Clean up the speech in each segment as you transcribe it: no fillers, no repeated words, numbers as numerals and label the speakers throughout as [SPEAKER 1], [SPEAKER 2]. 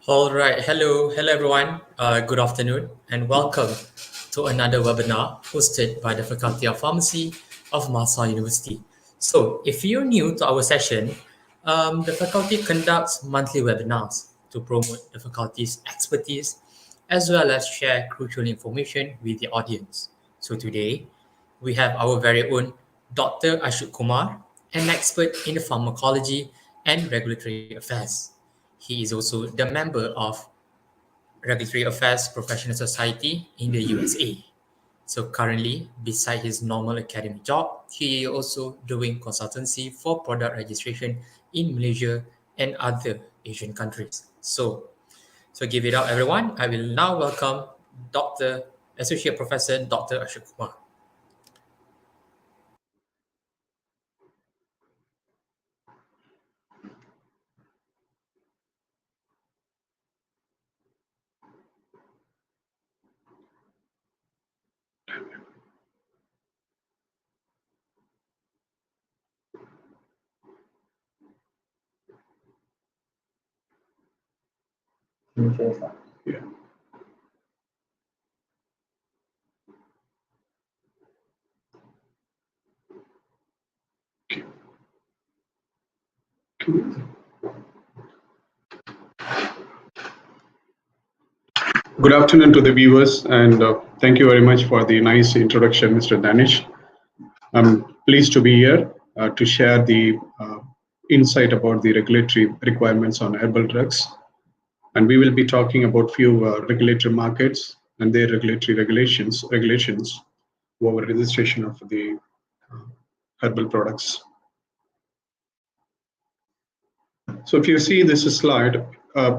[SPEAKER 1] All right. Hello everyone. Good afternoon and welcome to another webinar hosted by the Faculty of Pharmacy of Mahsa University. So, if you're new to our session, the faculty conducts monthly webinars to promote the faculty's expertise as well as share crucial information with the audience. So, today we have our very own Dr. Ashok Kumar, an expert in pharmacology and regulatory affairs. He is also the member of Regulatory Affairs Professional Society in the USA. So currently, beside his normal academic job, he is also doing consultancy for product registration in Malaysia and other Asian countries. So give it up, everyone. I will now welcome Dr. Associate Professor Dr. Ashok Kumar.
[SPEAKER 2] Yeah. Good afternoon to the viewers, and thank you very much for the nice introduction, Mr. Danish. I'm pleased to be here to share the insight about the regulatory requirements on herbal drugs. And we will be talking about few regulatory markets and their regulatory regulations over registration of the herbal products. So if you see this slide,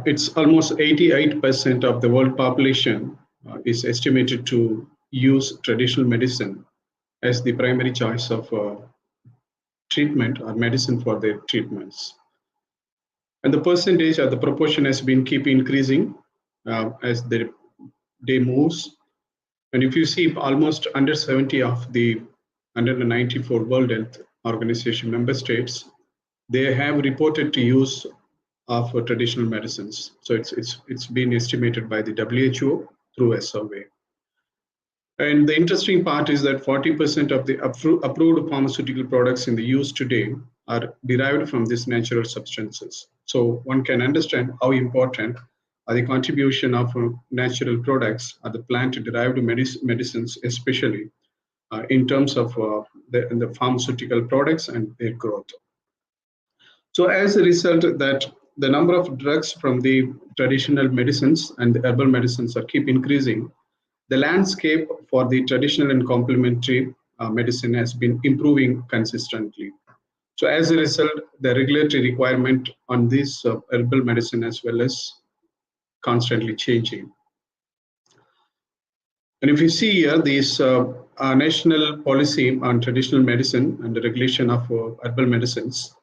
[SPEAKER 2] it's almost 88% of the world population is estimated to use traditional medicine as the primary choice of treatment or medicine for their treatments. And the percentage or the proportion has been keep increasing as the day moves. And if you see almost under 70 of the 194 World Health Organization member states, they have reported to use of traditional medicines. So it's been estimated by the WHO through a survey. And the interesting part is that 40% of the approved pharmaceutical products in the use today are derived from these natural substances. So one can understand how important are the contribution of natural products or the plant-derived medicines, especially in terms of the pharmaceutical products and their growth. So as a result that the number of drugs from the traditional medicines and the herbal medicines are keep increasing, the landscape for the traditional and complementary medicine has been improving consistently. So as a result, the regulatory requirement on this herbal medicine as well as constantly changing. And if you see here, this national policy on traditional medicine and the regulation of herbal medicines,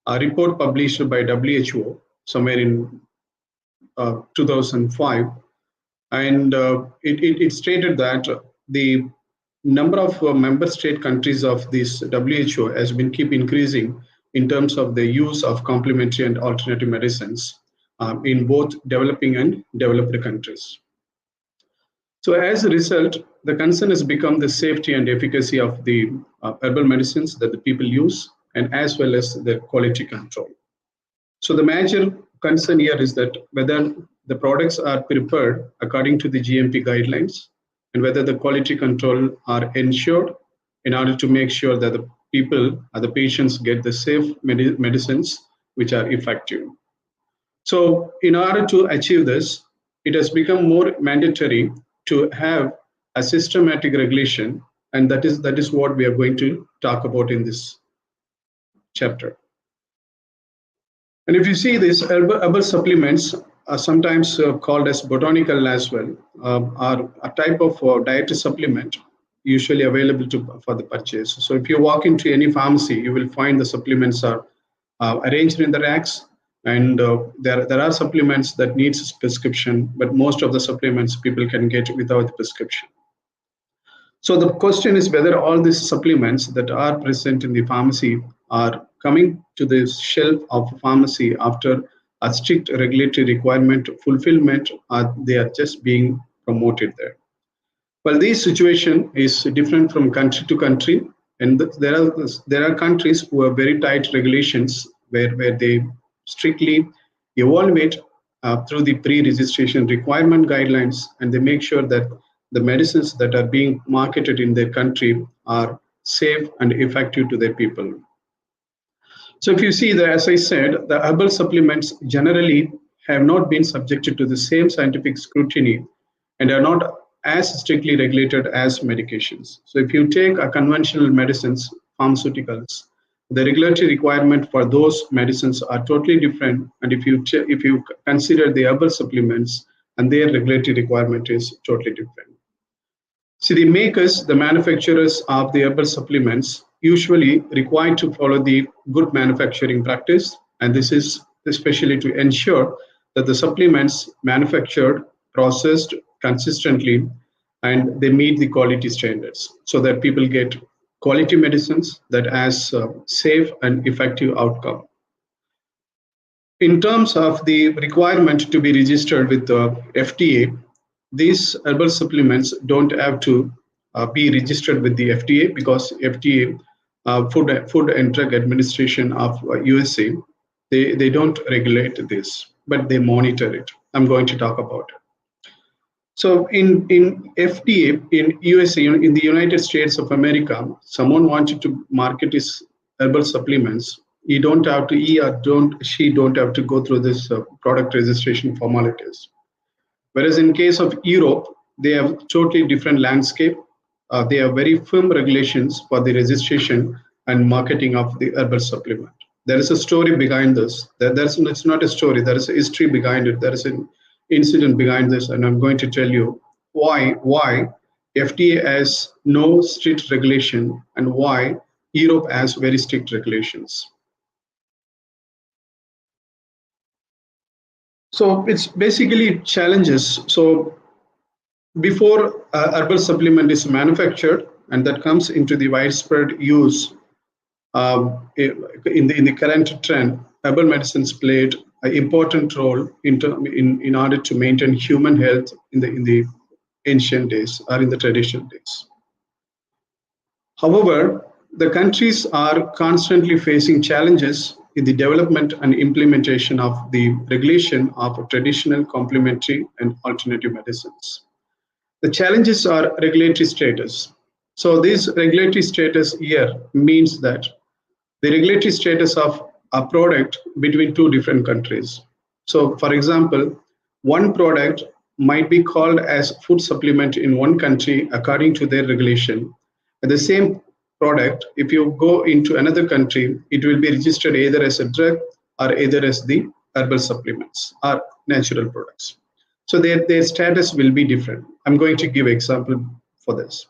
[SPEAKER 2] a report published by WHO somewhere in 2005, and it stated that the number of member state countries of this WHO has been keep increasing in terms of the use of complementary and alternative medicines in both developing and developed countries. So as a result, the concern has become the safety and efficacy of the herbal medicines that the people use, and as well as the quality control. So the major concern here is that whether the products are prepared according to the GMP guidelines and whether the quality control are ensured in order to make sure that the people or the patients get the safe medicines which are effective. So in order to achieve this, it has become more mandatory to have a systematic regulation, and that is what we are going to talk about in this chapter. And if you see these herbal supplements are sometimes called as botanical as well, are a type of dietary supplement usually available for the purchase. So if you walk into any pharmacy, you will find the supplements are arranged in the racks, and there are supplements that needs prescription, but most of the supplements people can get without the prescription. So the question is whether all these supplements that are present in the pharmacy are coming to the shelf of pharmacy after a strict regulatory requirement fulfillment, or they are just being promoted there. Well, this situation is different from country to country, and there are countries who have very tight regulations where they strictly evaluate through the pre-registration requirement guidelines, and they make sure that the medicines that are being marketed in their country are safe and effective to their people. So if you see that, as I said, the herbal supplements generally have not been subjected to the same scientific scrutiny and are not as strictly regulated as medications. So if you take a conventional medicines, pharmaceuticals, the regulatory requirement for those medicines are totally different. And if you consider the herbal supplements, and their regulatory requirement is totally different. See, the makers, the manufacturers of the herbal supplements usually required to follow the good manufacturing practice, and this is especially to ensure that the supplements manufactured, processed consistently, and they meet the quality standards so that people get quality medicines that has safe and effective outcome. In terms of the requirement to be registered with the FDA, these herbal supplements don't have to be registered with the FDA because FDA, Food and Drug Administration of USA, they don't regulate this, but they monitor it. I'm going to talk about it. So in FDA in USA, in the United States of America, someone wanted to market his herbal supplements. He or she don't have to go through this product registration formalities. Whereas in case of Europe, they have totally different landscape. They have very firm regulations for the registration and marketing of the herbal supplement. There is a story behind this. It's not a story. There is a history behind it. There is an incident behind this, and I'm going to tell you why FDA has no strict regulation and why Europe has very strict regulations. So it's basically challenges. So before herbal supplement is manufactured and that comes into the widespread use in the current trend, herbal medicines played an important role in order to maintain human health in the ancient days or in the traditional days. However, the countries are constantly facing challenges in the development and implementation of the regulation of traditional, complementary, and alternative medicines. The challenges are regulatory status. So this regulatory status here means that the regulatory status of a product between two different countries. So for example, one product might be called as food supplement in one country according to their regulation. And the same product, if you go into another country, it will be registered either as a drug or either as the herbal supplements or natural products. So their status will be different. I'm going to give example for this.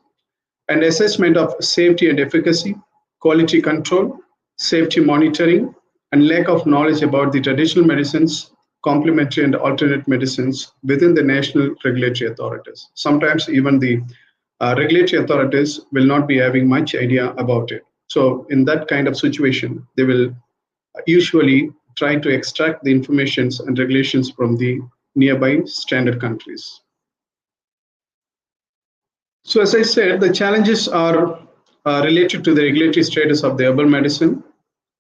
[SPEAKER 2] And assessment of safety and efficacy, quality control, safety monitoring, and lack of knowledge about the traditional medicines, complementary and alternate medicines within the national regulatory authorities. Sometimes even the regulatory authorities will not be having much idea about it. So in that kind of situation, they will usually try to extract the informations and regulations from the nearby standard countries. So as I said, the challenges are related to the regulatory status of the herbal medicine.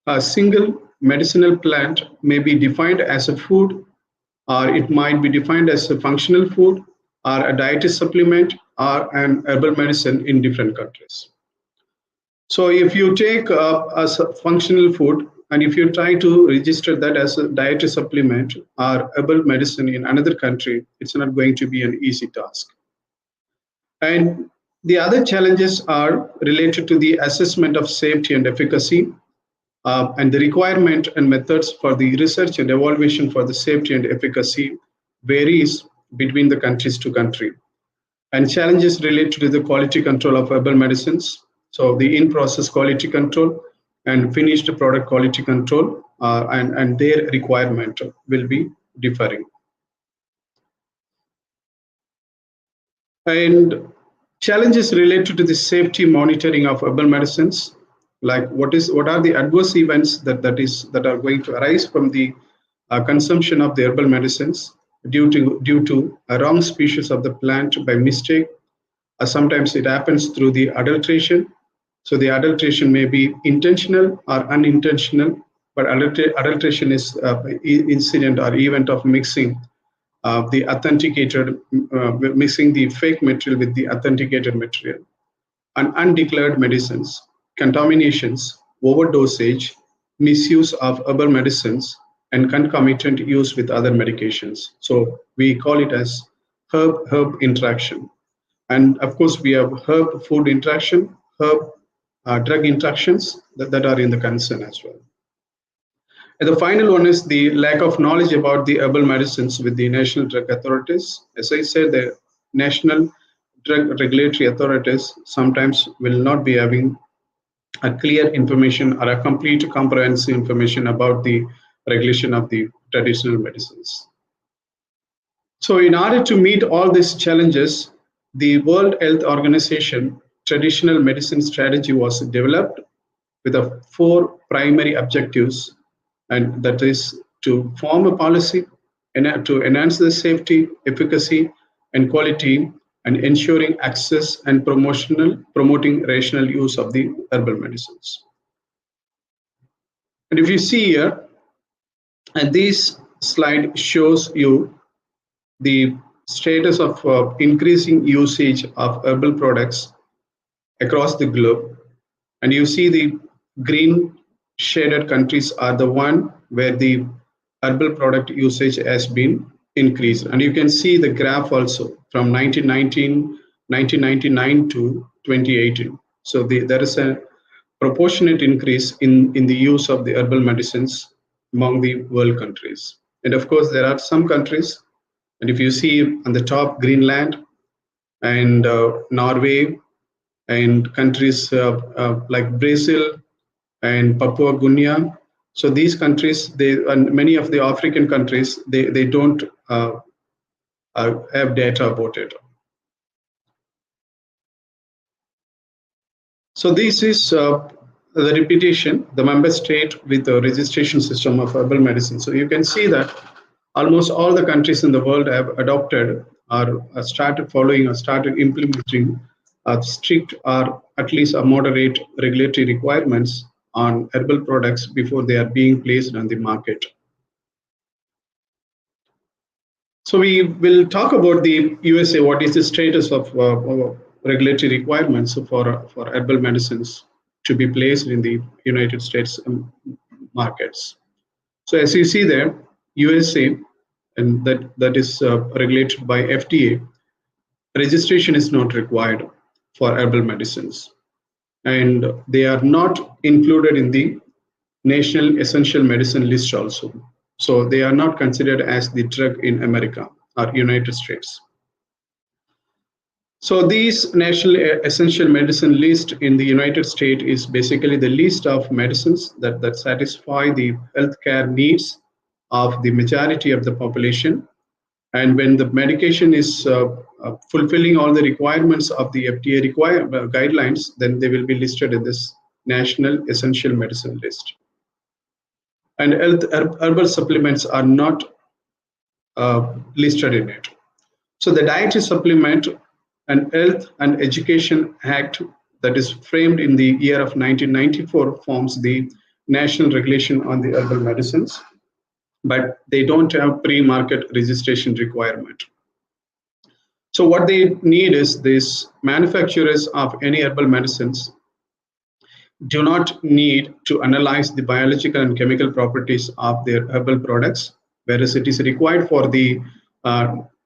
[SPEAKER 2] A single medicinal plant may be defined as a food, or it might be defined as a functional food, or a dietary supplement, or an herbal medicine in different countries. So if you take a functional food and if you try to register that as a dietary supplement or herbal medicine in another country, it's not going to be an easy task. And the other challenges are related to the assessment of safety and efficacy, and the requirement and methods for the research and evaluation for the safety and efficacy varies between the countries to country. And challenges related to the quality control of herbal medicines. So the in-process quality control and finished product quality control and their requirement will be differing. And challenges related to the safety monitoring of herbal medicines, like what are the adverse events that are going to arise from the consumption of the herbal medicines due to a wrong species of the plant by mistake. Sometimes it happens through the adulteration. So the adulteration may be intentional or unintentional, but adulteration is incident or event of mixing the authenticated, mixing the fake material with the authenticated material, and undeclared medicines, contaminations, overdosage, misuse of herbal medicines, and concomitant use with other medications. So we call it as herb interaction. And of course, we have herb food interaction, herb drug interactions that are in the concern as well. And the final one is the lack of knowledge about the herbal medicines with the national drug authorities. As I said, the national drug regulatory authorities sometimes will not be having a clear information or a complete comprehensive information about the regulation of the traditional medicines. So in order to meet all these challenges, the World Health Organization traditional medicine strategy was developed with four primary objectives, and that is to form a policy and to enhance the safety, efficacy, and quality, and ensuring access and promoting rational use of the herbal medicines. And if you see here, and this slide shows you the status of increasing usage of herbal products across the globe. And you see the green shaded countries are the one where the herbal product usage has been increased. And you can see the graph also from 1999 to 2018. So there is a proportionate increase in the use of the herbal medicines among the world countries. And of course, there are some countries, and if you see on the top, Greenland and Norway and countries like Brazil and Papua Guinea. So these countries, and many of the African countries, they don't have data about it. So this is the repetition, the member state with the registration system of herbal medicine. So you can see that almost all the countries in the world have adopted or started following or started implementing strict or at least a moderate regulatory requirements on herbal products before they are being placed on the market. So we will talk about the USA, what is the status of regulatory requirements for herbal medicines to be placed in the United States markets. So as you see there, USA, and that is regulated by FDA, registration is not required for herbal medicines, and they are not included in the national essential medicine list also. So they are not considered as the drug in America or United States. So these national essential medicine list in the United States is basically the list of medicines that satisfy the healthcare needs of the majority of the population. And when the medication is fulfilling all the requirements of the FDA guidelines, then they will be listed in this national essential medicine list. And herbal supplements are not listed in it. So the Dietary Supplement and Health and Education Act that is framed in the year of 1994 forms the national regulation on the herbal medicines, but they don't have pre-market registration requirement. So what they need is this: manufacturers of any herbal medicines do not need to analyze the biological and chemical properties of their herbal products, whereas it is required for the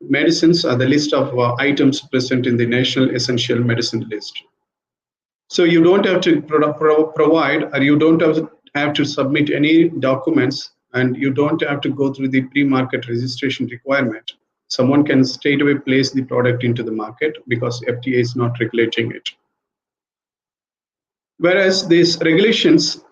[SPEAKER 2] medicines are the list of items present in the National Essential Medicine List. So you don't have to provide, or you don't have to submit any documents, and you don't have to go through the pre-market registration requirement. Someone can straight away place the product into the market because FDA is not regulating it. Whereas these regulations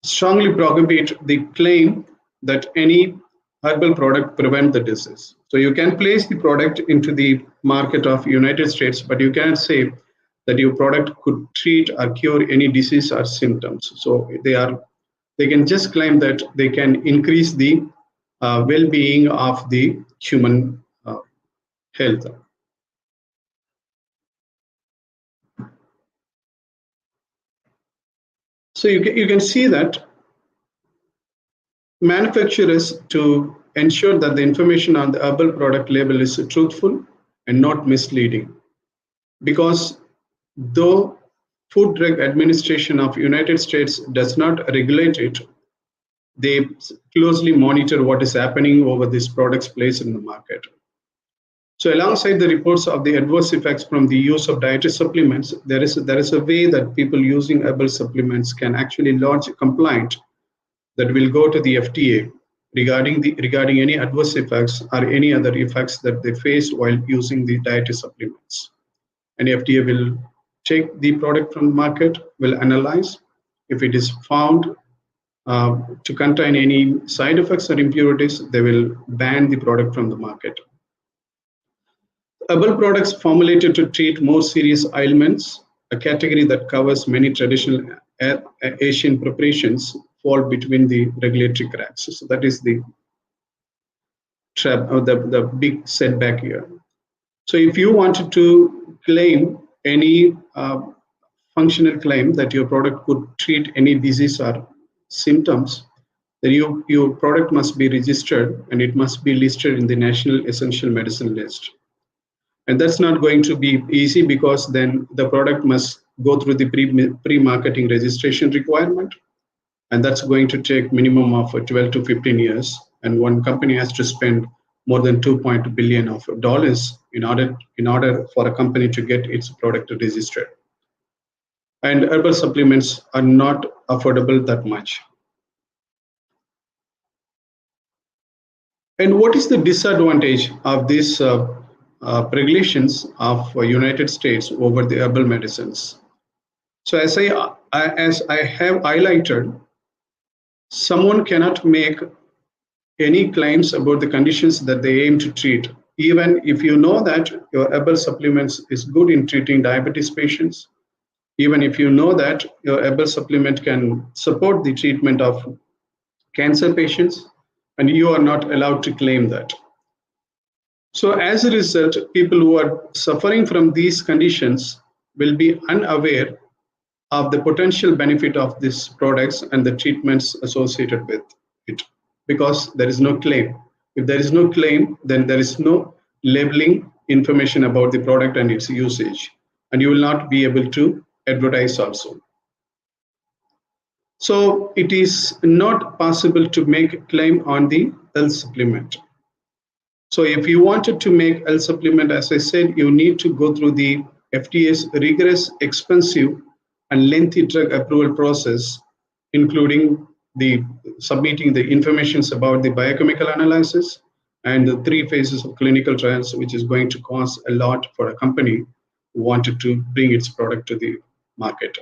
[SPEAKER 2] strongly prohibit the claim that any herbal product prevent the disease. So you can place the product into the market of United States, but you can't say that your product could treat or cure any disease or symptoms. So they can just claim that they can increase the well-being of the human health. So you can see that manufacturers, to ensure that the information on the herbal product label is truthful and not misleading, because though Food Drug Administration of United States does not regulate it, they closely monitor what is happening over these products placed in the market. So alongside the reports of the adverse effects from the use of dietary supplements, there is a way that people using herbal supplements can actually lodge a complaint that will go to the FDA regarding any adverse effects or any other effects that they face while using the dietary supplements. And FDA will take the product from the market, will analyze. If it is found to contain any side effects or impurities, they will ban the product from the market. Herbal products formulated to treat more serious ailments, a category that covers many traditional Asian preparations, fall between the regulatory cracks. So that is the trap, or the big setback here. So if you wanted to claim any functional claim that your product could treat any disease or symptoms, then your product must be registered and it must be listed in the National Essential Medicine List. And that's not going to be easy, because then the product must go through the pre-marketing registration requirement, and that's going to take minimum of 12 to 15 years. And one company has to spend more than $2 billion in order for a company to get its product registered. And herbal supplements are not affordable that much. And what is the disadvantage of these regulations of United States over the herbal medicines? So as I have highlighted, someone cannot make any claims about the conditions that they aim to treat. Even if you know that your herbal supplements is good in treating diabetes patients, even if you know that your herbal supplement can support the treatment of cancer patients, and you are not allowed to claim that. So as a result, people who are suffering from these conditions will be unaware of the potential benefit of these products and the treatments associated with it, because there is no claim. If there is no claim, then there is no labeling information about the product and its usage, and you will not be able to advertise also. So it is not possible to make a claim on the health supplement. So if you wanted to make health supplement, as I said, you need to go through the FDA's rigorous, expensive, and lengthy drug approval process, including the submitting the informations about the biochemical analysis and the 3 phases of clinical trials, which is going to cost a lot for a company who wanted to bring its product to the market.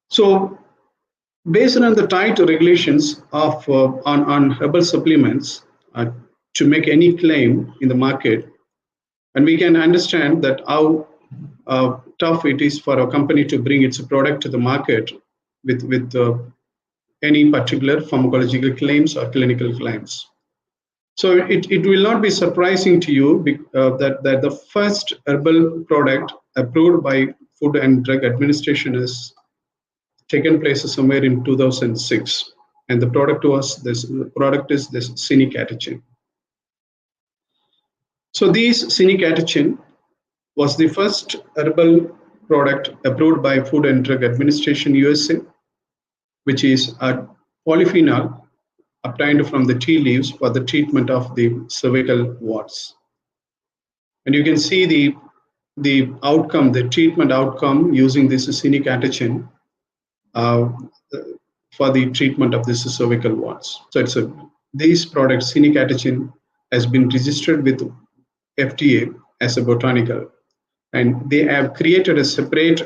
[SPEAKER 2] So based on the tight regulations of on herbal supplements, to make any claim in the market, and we can understand that how tough it is for a company to bring its product to the market with any particular pharmacological claims or clinical claims. So it will not be surprising to you that the first herbal product approved by Food and Drug Administration is taken place somewhere in 2006, and the product is this cinecatechin. So this cinecatechin was the first herbal product approved by Food and Drug Administration USA, which is a polyphenol obtained from the tea leaves for the treatment of the cervical warts. And you can see the outcome, the treatment outcome using this cinecatechin for the treatment of this cervical warts. So this product cinecatechin has been registered with FDA as a botanical, and they have created a separate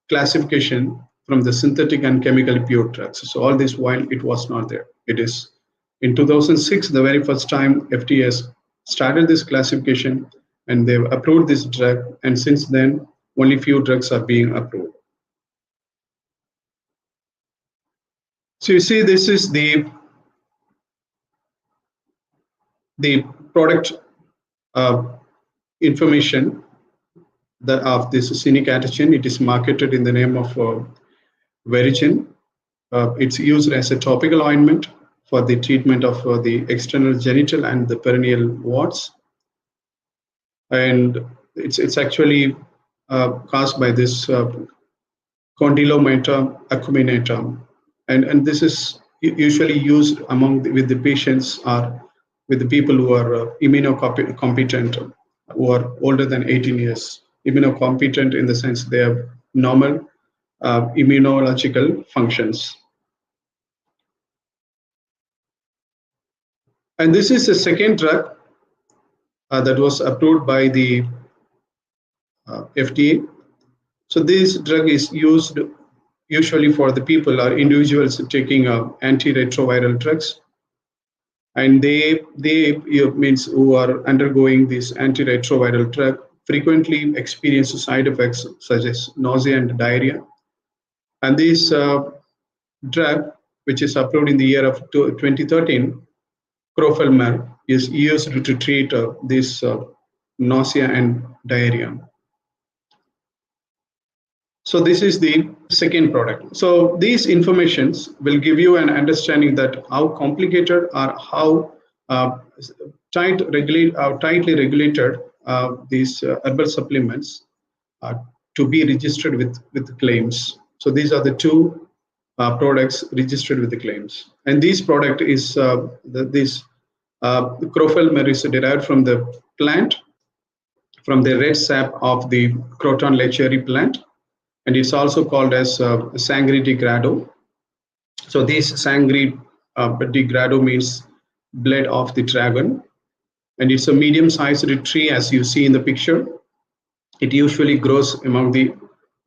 [SPEAKER 2] classification from the synthetic and chemical pure drugs. So all this while it was not there. It is in 2006, the very first time FDA has started this classification, and they've approved this drug, and since then only few drugs are being approved. So you see, this is the product uh, information that of this cinecatogen. It is marketed in the name of Verigin. It's used as a topical ointment for the treatment of the external genital and the perineal warts, and it's actually caused by this condylomata acuminata, and this is usually used with the patients or with the people who are immunocompetent, who are older than 18 years. Immunocompetent in the sense they have normal immunological functions. And this is the second drug that was approved by the FDA. So this drug is used usually for the people or individuals taking antiretroviral drugs, and they means who are undergoing this antiretroviral drug frequently experience side effects such as nausea and diarrhea. And this drug, which is approved in the year of 2013, crofelemer, is used to treat this nausea and diarrhea. So this is the second product. So these informations will give you an understanding that how complicated or how tightly regulated these herbal supplements are to be registered with claims. So these are the two products registered with the claims. And this product is this crofelemer is derived from the plant, from the red sap of the Croton lecherry plant, and it's also called as Sangre de Grado. So this Sangre de Grado means blood of the dragon, and it's a medium-sized tree as you see in the picture. It usually grows among the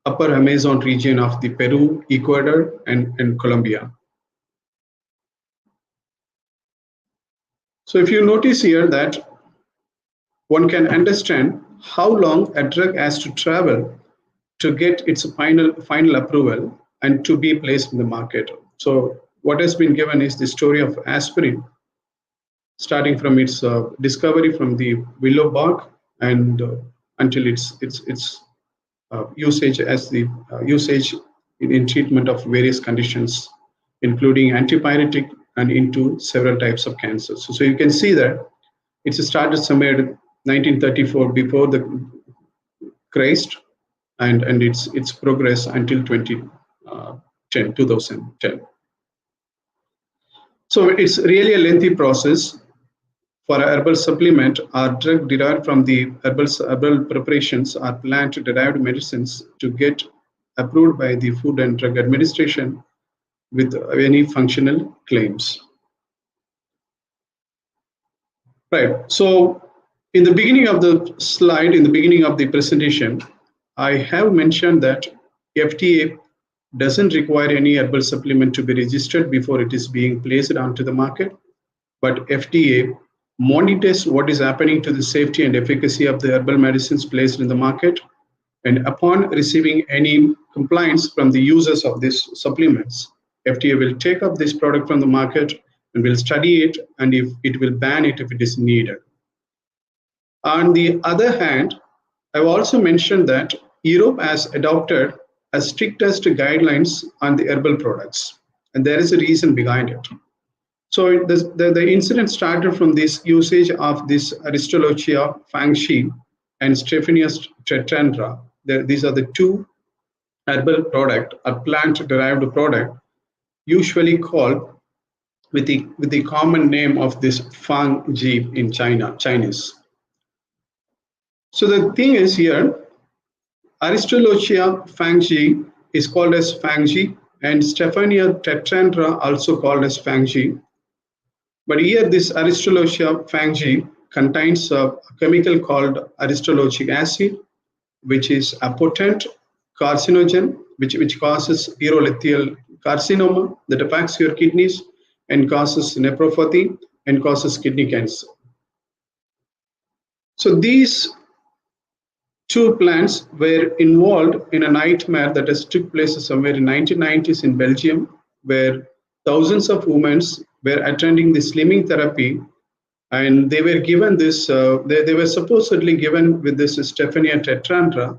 [SPEAKER 2] upper Amazon region of the Peru, Ecuador, and Colombia. So if you notice here that one can understand how long a drug has to travel to get its final approval and to be placed in the market. So what has been given is the story of aspirin, starting from its discovery from the willow bark and until its usage as the usage in treatment of various conditions, including antipyretic and into several types of cancers. So you can see that it's started somewhere in 1934 before the Christ, and its progress until 2010. So it's really a lengthy process for a herbal supplement or drug derived from the herbal preparations or plant derived medicines to get approved by the Food and Drug Administration with any functional claims. Right. So in the beginning of the slide, in the beginning of the presentation, I have mentioned that FDA doesn't require any herbal supplement to be registered before it is being placed onto the market, but FDA monitors what is happening to the safety and efficacy of the herbal medicines placed in the market, and upon receiving any compliance from the users of these supplements, FDA will take up this product from the market and will study it, and if it will ban it if it is needed. On the other hand, I've also mentioned that Europe has adopted a strictest guidelines on the herbal products, and there is a reason behind it. So the incident started from this usage of this Aristolochia fangxi and Stephanias tetrandra. These are the two herbal product or plant-derived product, usually called with the common name of this fangji in Chinese. So the thing is here, Aristolochia fangxi is called as fangxi, and Stephania tetrandra also called as fangxi. But here this Aristolochia fangxi contains a chemical called aristolochic acid, which is a potent carcinogen, which causes urothelial carcinoma that affects your kidneys and causes nephropathy and causes kidney cancer. So these two plants were involved in a nightmare that has took place somewhere in 1990s in Belgium, where thousands of women were attending the slimming therapy, and they were given this, they were supposedly given with this Stephania tetrandra,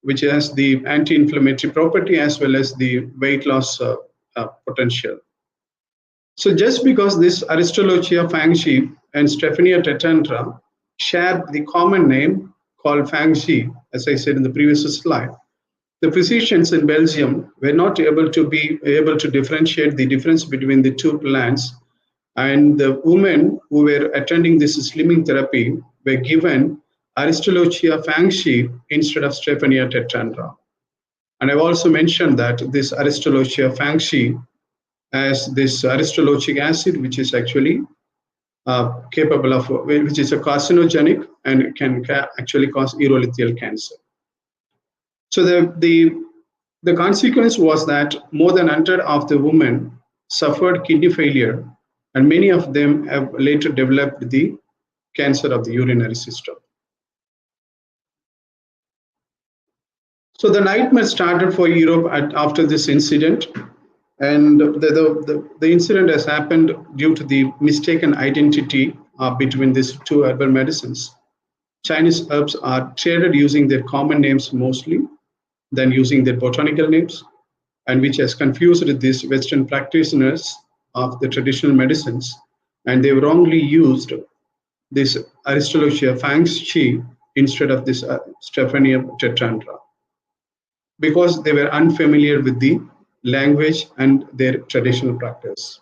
[SPEAKER 2] which has the anti-inflammatory property as well as the weight loss potential. So just because this Aristolochia fangxi and Stephania tetrandra share the common name called fangxi, as I said in the previous slide, the physicians in Belgium were not able to differentiate the difference between the two plants, and the women who were attending this slimming therapy were given Aristolochia fangxi instead of Stephania tetrandra. And I've also mentioned that this Aristolochia fangxi has this aristolochic acid, which is actually capable of, which is a carcinogenic and can actually cause urolithial cancer. So the consequence was that more than 100 of the women suffered kidney failure, and many of them have later developed the cancer of the urinary system. So the nightmare started for Europe after this incident, and the incident has happened due to the mistaken identity between these two herbal medicines. Chinese herbs are traded using their common names mostly than using their botanical names, and which has confused these Western practitioners of the traditional medicines, and they wrongly used this Aristolochia fangxi instead of this Stephania tetrandra, because they were unfamiliar with the language and their traditional practice.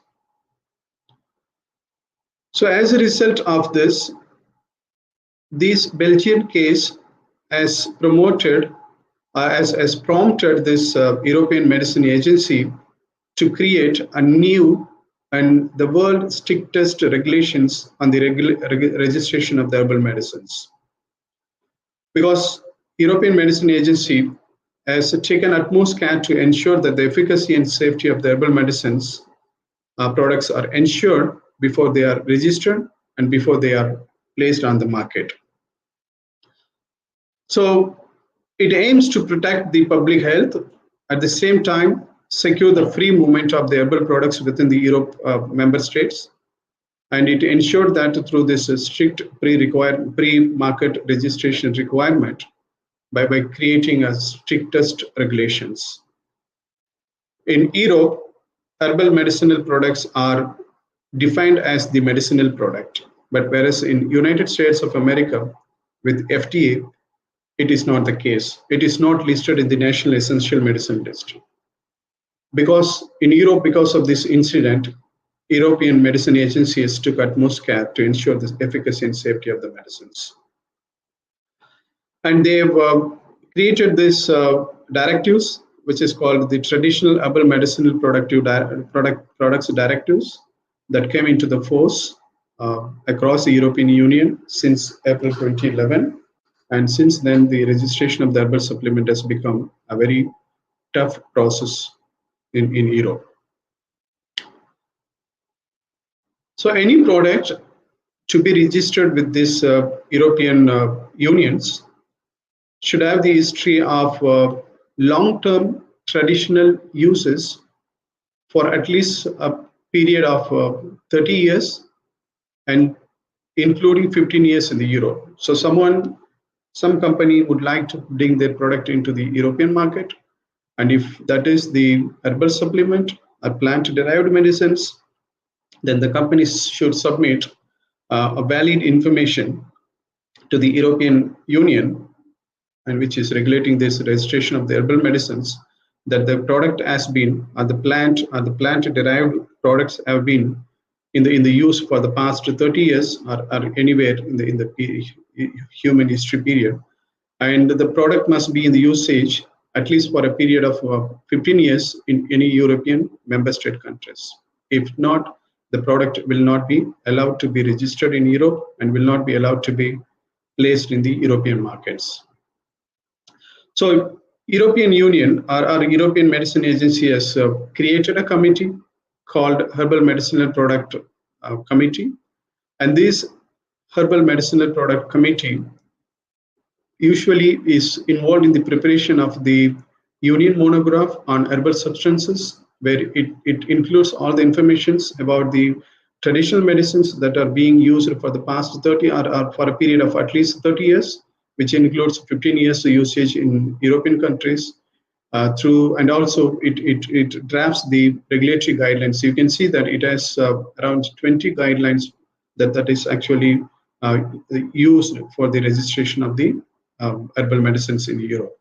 [SPEAKER 2] So as a result of this Belgian case has promoted, has prompted this European Medicine Agency to create a new and the world's strictest regulations on the registration of the herbal medicines. Because European Medicine Agency has taken utmost care to ensure that the efficacy and safety of the herbal medicines products are ensured before they are registered and before they are placed on the market. So it aims to protect the public health, at the same time secure the free movement of the herbal products within the Europe member states, and it ensured that through this strict pre-market registration requirement by creating a strictest regulations. In Europe, herbal medicinal products are defined as the medicinal product, but whereas in United States of America with FDA, it is not the case. It is not listed in the National Essential Medicine list. Because in Europe, because of this incident, European Medicine Agencies took utmost care to ensure the efficacy and safety of the medicines. And they've created this directives, which is called the Traditional Herbal Medicinal Products Directives, that came into the force across the European Union since April 2011. And since then, the registration of the herbal supplement has become a very tough process in Europe. So any product to be registered with this European unions should have the history of long-term traditional uses for at least a period of 30 years and including 15 years in the Europe. So some company would like to bring their product into the European market, and if that is the herbal supplement or plant-derived medicines, then the companies should submit a valid information to the European Union, and which is regulating this registration of the herbal medicines, that the product has been, or the plant-derived products have been in the use for the past 30 years or anywhere in the human history period, and the product must be in the usage at least for a period of 15 years in any European member state countries. If not, the product will not be allowed to be registered in Europe and will not be allowed to be placed in the European markets. So European Union or European Medicine Agency has created a committee called Herbal Medicinal Product Committee, and this Herbal Medicinal Product Committee usually is involved in the preparation of the Union monograph on herbal substances where it includes all the informations about the traditional medicines that are being used for the past 30 or for a period of at least 30 years, which includes 15 years usage in European countries, through, and also it drafts the regulatory guidelines. So you can see that it has around 20 guidelines that is actually used for the registration of the herbal medicines in Europe.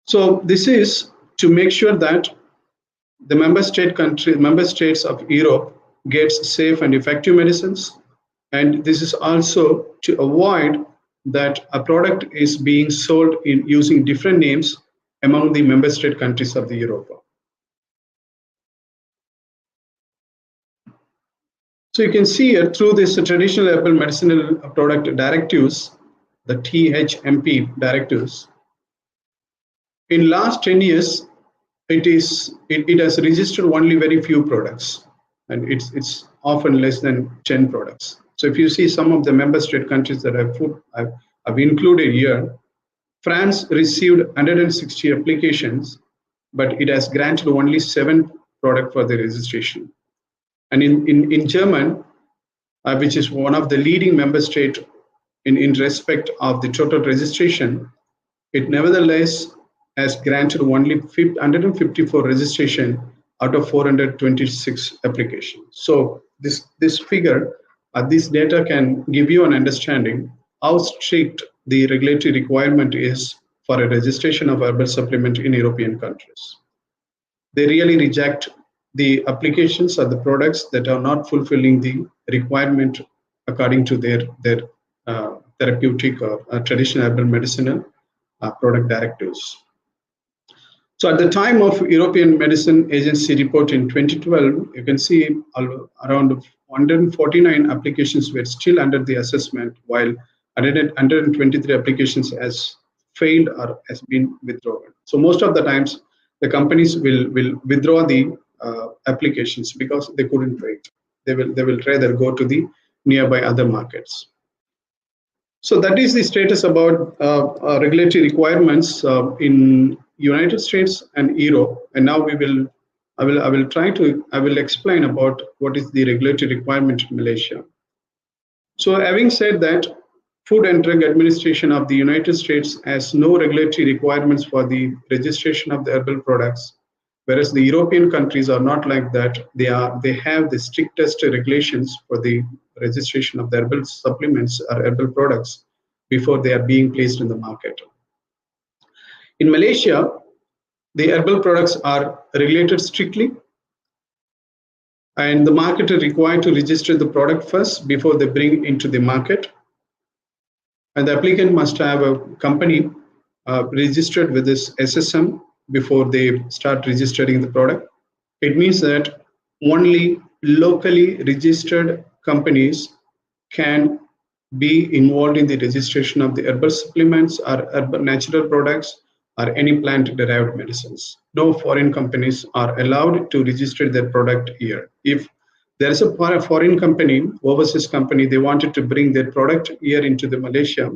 [SPEAKER 2] So this is to make sure that the member states of Europe gets safe and effective medicines, and this is also to avoid that a product is being sold in using different names among the member state countries of the Europe. So you can see here through this traditional herbal medicinal product directives, the THMP directives, in last 10 years, it has registered only very few products, and it's often less than 10 products. So if you see some of the member state countries that I've included here, France received 160 applications, but it has granted only 7 products for the registration. And in German, which is one of the leading member state in respect of the total registration, it nevertheless has granted only 154 registration out of 426 applications. So this figure, this data can give you an understanding how strict the regulatory requirement is for a registration of herbal supplement in European countries. They really reject the applications or the products that are not fulfilling the requirement according to their therapeutic or traditional herbal medicinal product directives. So at the time of European Medicine Agency report in 2012, you can see around 149 applications were still under the assessment, while 123 applications has failed or has been withdrawn. So most of the times, the companies will withdraw the applications because they couldn't wait. They will rather go to the nearby other markets. So that is the status about regulatory requirements in United States and Europe. And now I will explain about what is the regulatory requirement in Malaysia. So having said that, Food and Drug Administration of the United States has no regulatory requirements for the registration of the herbal products, whereas the European countries are not like that. They have the strictest regulations for the registration of the herbal supplements or herbal products before they are being placed in the market. In Malaysia, the herbal products are regulated strictly, and the market is required to register the product first before they bring into the market. And the applicant must have a company registered with this SSM before they start registering the product. It means that only locally registered companies can be involved in the registration of the herbal supplements or herbal natural products or any plant derived medicines. No foreign companies are allowed to register their product here. If there is a foreign company, overseas company, they wanted to bring their product here into Malaysia,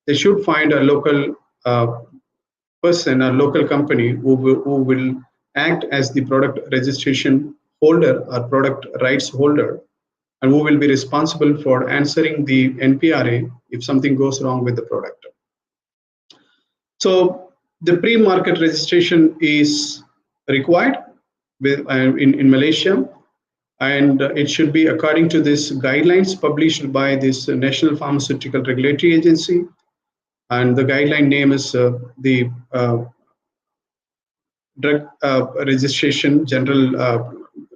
[SPEAKER 2] they should find a local person, a local company who will act as the product registration holder or product rights holder, and who will be responsible for answering the NPRA if something goes wrong with the product. So the pre-market registration is required in Malaysia, and it should be according to these guidelines published by this National Pharmaceutical Regulatory Agency, and the guideline name is the Drug Registration General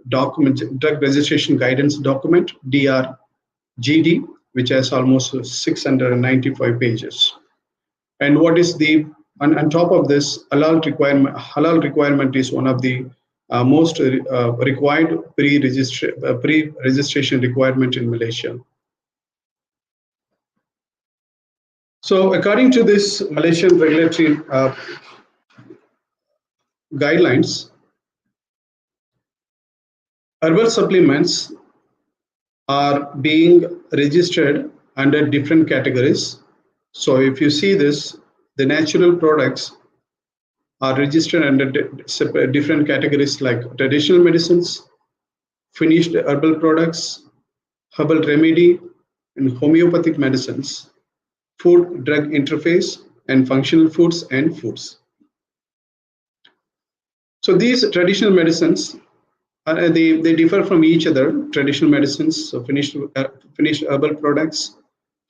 [SPEAKER 2] Document, Drug Registration Guidance Document, DRGD, which has almost 695 pages. And what is on top of this, halal requirement is one of the most required pre-registration requirement in Malaysia. So according to this Malaysian regulatory guidelines, herbal supplements are being registered under different categories. So if you see this, the natural products are registered under different categories like traditional medicines, finished herbal products, herbal remedy, and homeopathic medicines, food drug interface, and functional foods and foods. So these traditional medicines, they differ from each other. Traditional medicines, so finished herbal products,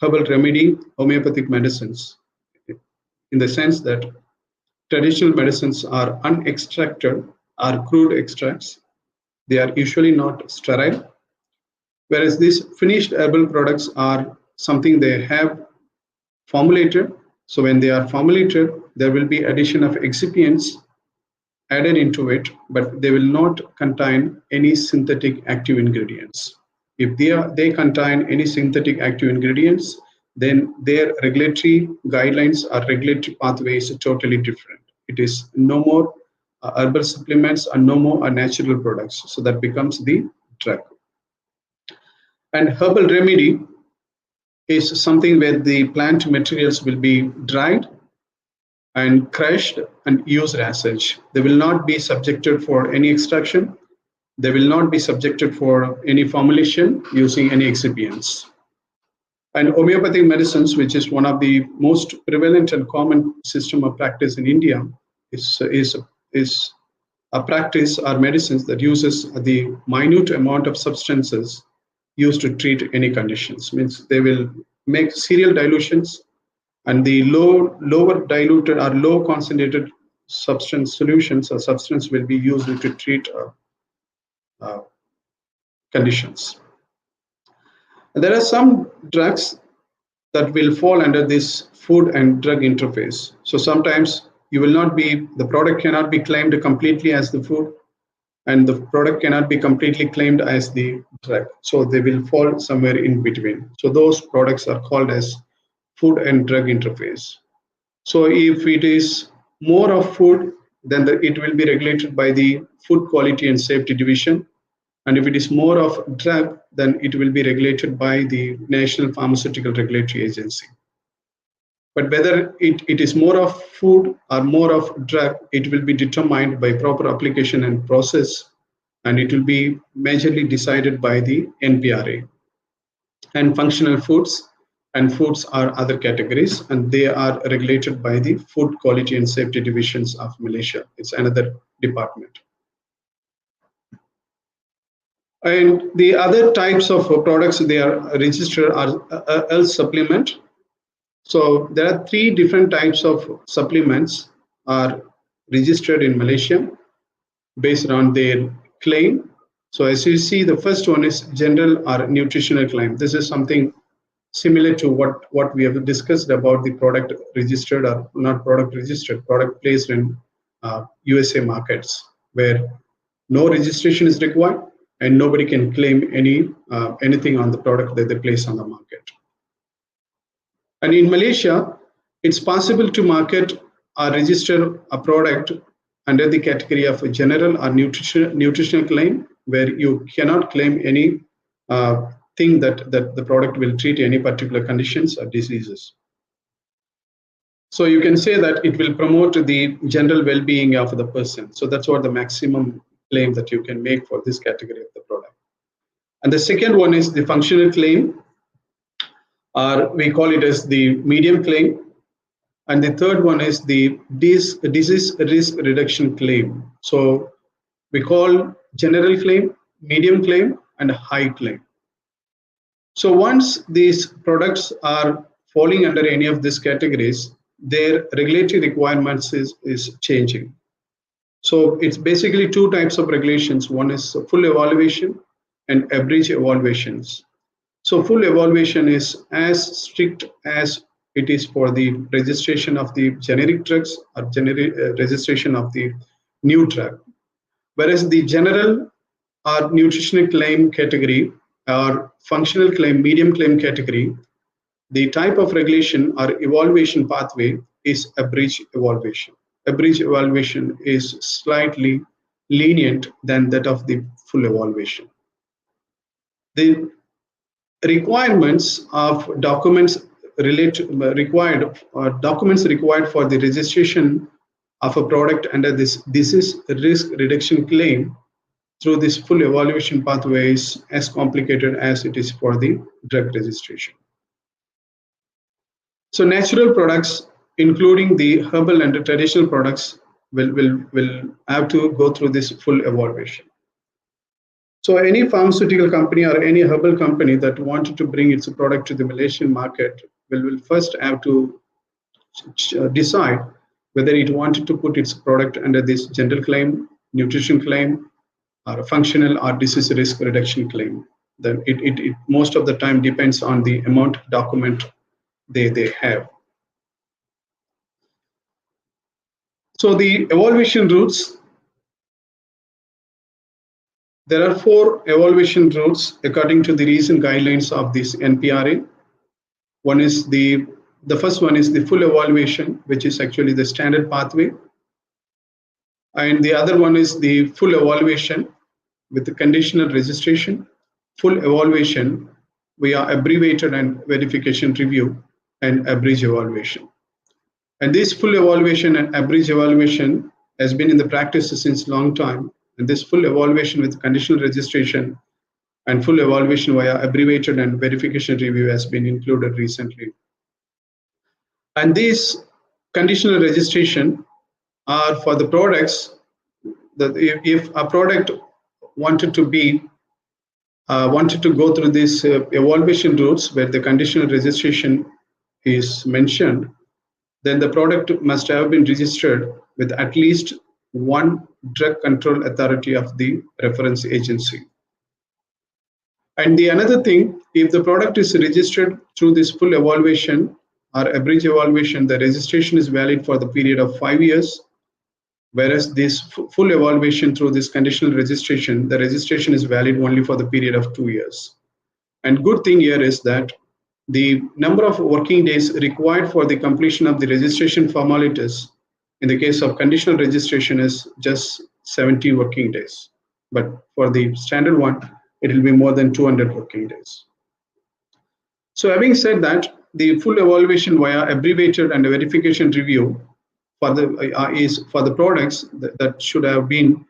[SPEAKER 2] herbal remedy, homeopathic medicines, in the sense that traditional medicines are unextracted or crude extracts. They are usually not sterile, whereas these finished herbal products are something they have formulated. So when they are formulated, there will be addition of excipients added into it, but they will not contain any synthetic active ingredients. If they contain any synthetic active ingredients, then their regulatory guidelines or regulatory pathway is totally different. It is no more herbal supplements and no more natural products. So that becomes the drug. And herbal remedy is something where the plant materials will be dried and crushed and used as such. They will not be subjected for any extraction. They will not be subjected for any formulation using any excipients. And homeopathic medicines, which is one of the most prevalent and common system of practice in India, is a practice or medicines that uses the minute amount of substances used to treat any conditions. Means they will make serial dilutions, and the lower diluted or low concentrated substance solutions or substance will be used to treat uh, conditions. There are some drugs that will fall under this food and drug interface. So sometimes the product cannot be claimed completely as the food, and the product cannot be completely claimed as the drug. So they will fall somewhere in between. So those products are called as food and drug interface. So if it is more of food, then it will be regulated by the Food Quality and Safety Division. And if it is more of drug, then it will be regulated by the National Pharmaceutical Regulatory Agency. But whether it is more of food or more of drug, it will be determined by proper application and process, and it will be majorly decided by the NPRA. And functional foods and foods are other categories, and they are regulated by the Food Quality and Safety Divisions of Malaysia. It's another department. And the other types of products they are registered are health supplement. So there are three different types of supplements are registered in Malaysia based on their claim. So as you see, the first one is general or nutritional claim. This is something similar to what we have discussed about the product registered or not product registered, product placed in USA markets, where no registration is required and nobody can claim anything on the product that they place on the market. And in Malaysia, it's possible to market or register a product under the category of a general or nutritional claim, where you cannot claim any thing that the product will treat any particular conditions or diseases. So you can say that it will promote the general well-being of the person. So that's what the maximum claim that you can make for this category of the product. And the second one is the functional claim, or we call it as the medium claim. And the third one is the disease risk reduction claim. So we call general claim, medium claim, and high claim. So once these products are falling under any of these categories, their regulatory requirements is changing. So it's basically two types of regulations. One is full evaluation and average evaluations. So full evaluation is as strict as it is for the registration of the generic drugs or registration of the new drug. Whereas the general or nutritional claim category or functional claim, medium claim category, the type of regulation or evaluation pathway is average evaluation. Average evaluation is slightly lenient than that of the full evaluation. The requirements of documents required for the registration of a product under this disease risk reduction claim through this full evaluation pathway is as complicated as it is for the drug registration. So natural products, including the herbal and the traditional products, will have to go through this full evaluation. So any pharmaceutical company or any herbal company that wanted to bring its product to the Malaysian market will first have to decide whether it wanted to put its product under this general claim, nutrition claim, or a functional or disease risk reduction claim. Then it most of the time depends on the amount document they have. So the evaluation routes, there are 4 evaluation routes according to the recent guidelines of this NPRA. One is the first one is the full evaluation, which is actually the standard pathway. And the other one is the full evaluation with the conditional registration, full evaluation via abbreviated and verification review, and average evaluation. And this full evaluation and average evaluation has been in the practice since long time. And this full evaluation with conditional registration and full evaluation via abbreviated and verification review has been included recently. And these conditional registration are for the products that if a product wanted to go through these evaluation routes where the conditional registration is mentioned, then the product must have been registered with at least one drug control authority of the reference agency. And the another thing, if the product is registered through this full evaluation or average evaluation, the registration is valid for the period of 5 years, whereas this full evaluation through this conditional registration, the registration is valid only for the period of 2 years. And good thing here is that the number of working days required for the completion of the registration formalities in the case of conditional registration is just 70 working days. But for the standard one, it will be more than 200 working days. So having said that, the full evaluation via abbreviated and verification review for the is for the products that should have been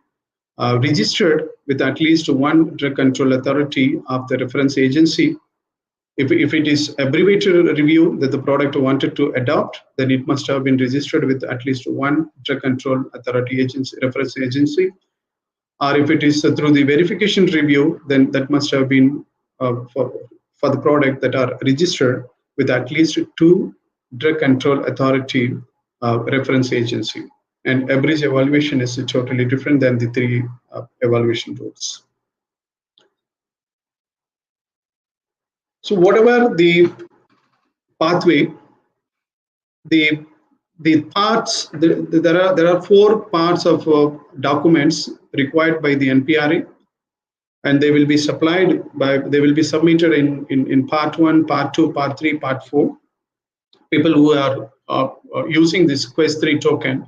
[SPEAKER 2] registered with at least one drug control authority of the reference agency. If it is abbreviated review that the product wanted to adopt, then it must have been registered with at least one drug control authority agency, reference agency. Or if it is through the verification review, then that must have been for the product that are registered with at least 2 drug control authority reference agency. And average evaluation is totally different than the 3 evaluation rules. So whatever the pathway, the parts, there are 4 parts of documents required by the NPRA, and they will be submitted in part 1, part 2, part 3, part 4. People who are using this Quest 3 token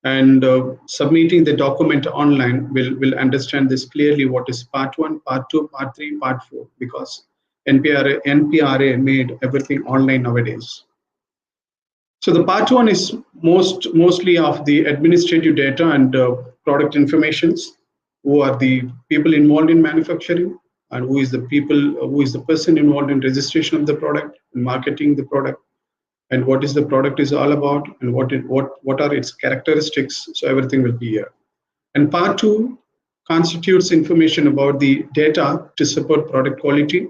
[SPEAKER 2] and submitting the document online will understand this clearly, what is part 1, part 2, part 3, part 4, because NPRA made everything online nowadays. So the part 1 is mostly of the administrative data and product informations, who are the people involved in manufacturing, and who is the person involved in registration of the product and marketing the product, and what is the product is all about, and what are its characteristics. So everything will be here. And part 2 constitutes information about the data to support product quality,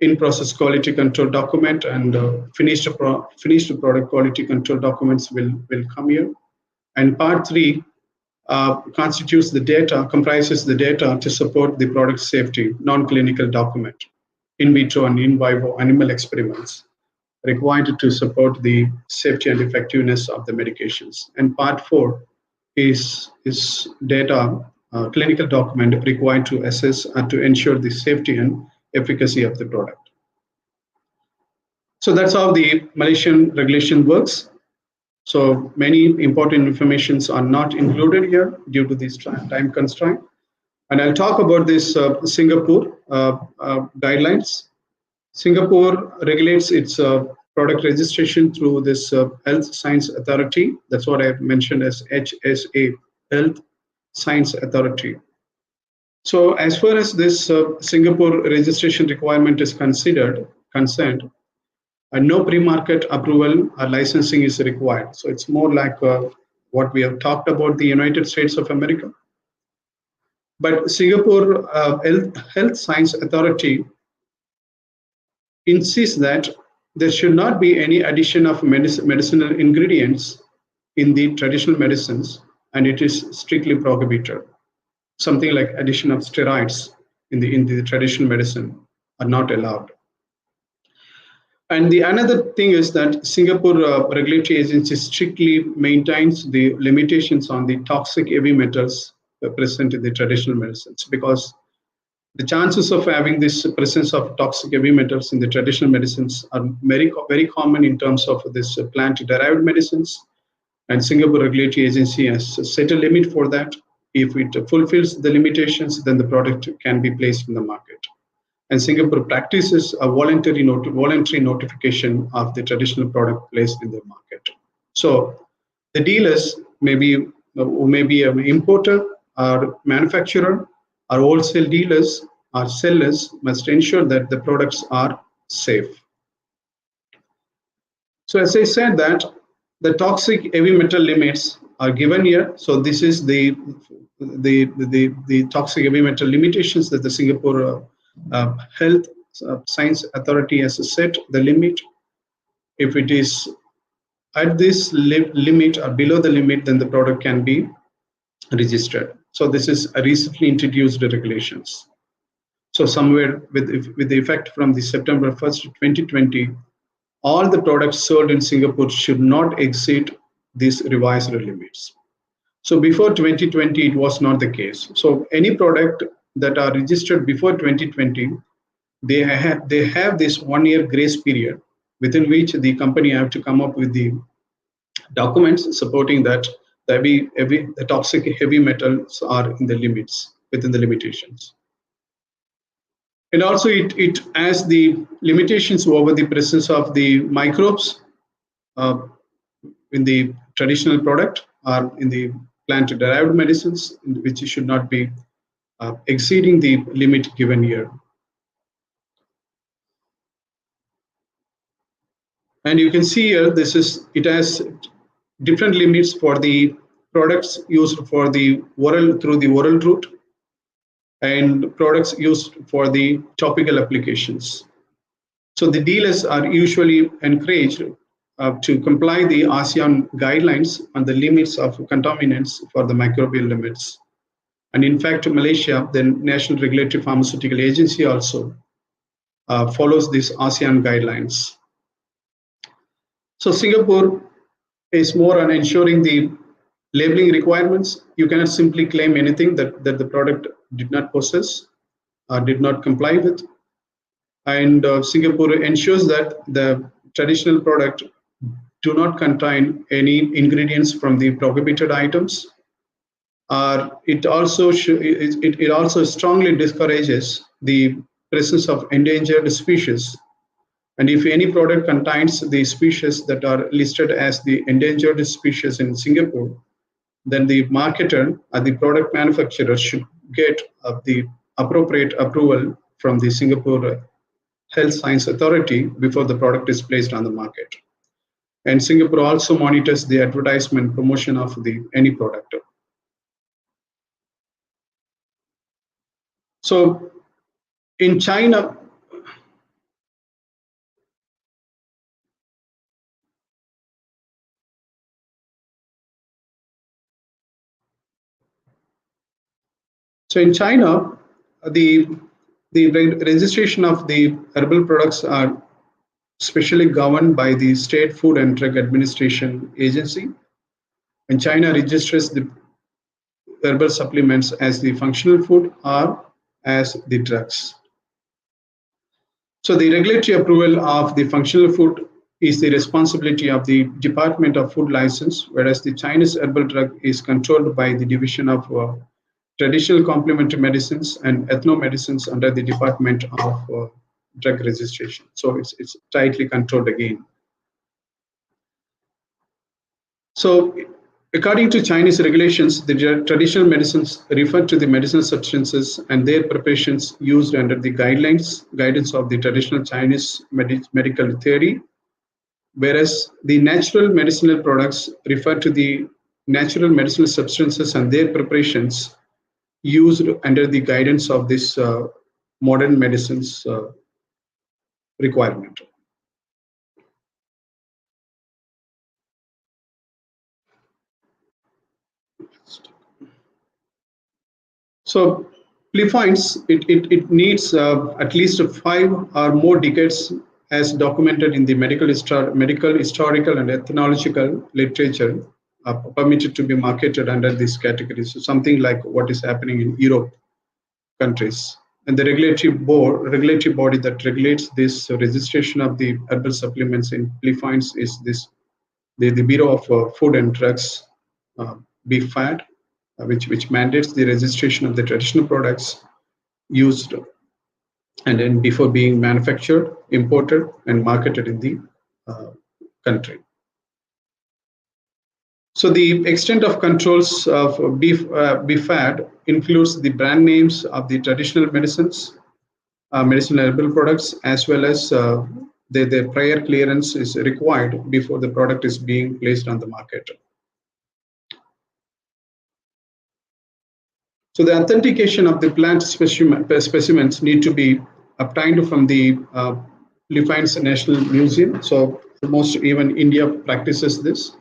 [SPEAKER 2] in-process quality control document, and finished product quality control documents will come here. And part 3 comprises the data to support the product safety, non-clinical document, in vitro and in vivo animal experiments required to support the safety and effectiveness of the medications. And part 4 is data, clinical document required to assess and to ensure the safety and efficacy of the product. So that's how the Malaysian regulation works. So many important informations are not included here due to this time constraint. And I'll talk about this Singapore guidelines. Singapore regulates its product registration through this Health Science Authority. That's what I mentioned as HSA, Health Science Authority. So as far as this Singapore registration requirement is concerned, no pre-market approval or licensing is required. So it's more like what we have talked about the United States of America. But Singapore Health Science Authority insists that there should not be any addition of medicinal ingredients in the traditional medicines, and it is strictly prohibited. Something like addition of steroids in the traditional medicine are not allowed. And the another thing is that Singapore regulatory agency strictly maintains the limitations on the toxic heavy metals present in the traditional medicines, because the chances of having this presence of toxic heavy metals in the traditional medicines are very common in terms of this plant derived medicines. And Singapore regulatory agency has set a limit for that. If it fulfills the limitations, then the product can be placed in the market. And Singapore practices a voluntary notification of the traditional product placed in the market. So the dealers who may be an importer or manufacturer or wholesale dealers or sellers must ensure that the products are safe. So as I said that the toxic heavy metal limits are given here. So this is the toxic heavy metal limitations that the Singapore Health Science Authority has set the limit. If it is at this limit or below the limit, then the product can be registered. So this is a recently introduced regulations. So somewhere with the effect from the September 1st, 2020, all the products sold in Singapore should not exceed these revised limits. So before 2020, it was not the case. So any product that are registered before 2020, they have this 1 year grace period within which the company have to come up with the documents supporting that the toxic heavy metals are in the limits, within the limitations. And also it has the limitations over the presence of the microbes in the traditional product or in the plant derived medicines, which should not be exceeding the limit given here. And you can see here, it has different limits for the products used for the through the oral route, and products used for the topical applications. So the dealers are usually encouraged to comply the ASEAN guidelines on the limits of contaminants for the microbial limits. And in fact, Malaysia, the National Regulatory Pharmaceutical Agency, also follows these ASEAN guidelines. So Singapore is more on ensuring the labeling requirements. You cannot simply claim anything that the product did not possess or did not comply with. And Singapore ensures that the traditional product do not contain any ingredients from the prohibited items. It also strongly discourages the presence of endangered species. And if any product contains the species that are listed as the endangered species in Singapore, then the marketer or the product manufacturer should get the appropriate approval from the Singapore Health Science Authority before the product is placed on the market. And Singapore also monitors the advertisement promotion of any product. So in China, the registration of the herbal products are specially governed by the State Food and Drug Administration Agency. And China registers the herbal supplements as the functional food or as the drugs. So the regulatory approval of the functional food is the responsibility of the Department of Food License, whereas the Chinese herbal drug is controlled by the Division of Traditional Complementary Medicines and Ethnomedicines under the Department of Drug Registration. So it's tightly controlled again. So, according to Chinese regulations, the traditional medicines refer to the medicinal substances and their preparations used under the guidance of the traditional Chinese medical theory, whereas the natural medicinal products refer to the natural medicinal substances and their preparations used under the guidance of this modern medicines requirement. So Plefines, it needs at least 5 or more decades as documented in the medical, historical, and ethnological literature permitted to be marketed under these categories. So something like what is happening in Europe countries. And the regulatory body that regulates this registration of the herbal supplements in Plefines is the Bureau of Food and Drugs, BFAD, which mandates the registration of the traditional products used and then before being manufactured, imported, and marketed in the country. So the extent of controls of BFAD includes the brand names of the traditional medicines, medicinal herbal products, as well as their prior clearance is required before the product is being placed on the market. So the authentication of the plant specimens need to be obtained from the Philippines National Museum. So almost even India practices this.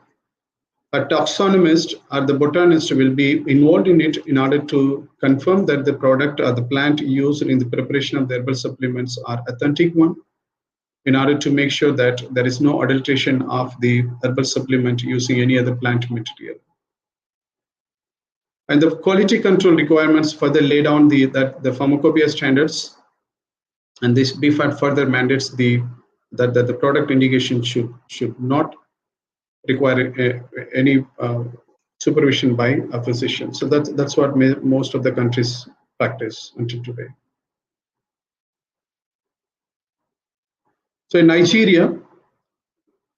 [SPEAKER 2] A taxonomist or the botanist will be involved in it in order to confirm that the product or the plant used in the preparation of the herbal supplements are authentic one, in order to make sure that there is no adulteration of the herbal supplement using any other plant material. And the quality control requirements further lay down the pharmacopoeia standards, and this BFAD further mandates that the product indication should not require any supervision by a physician. So that's what most of the countries practice until today. So in Nigeria,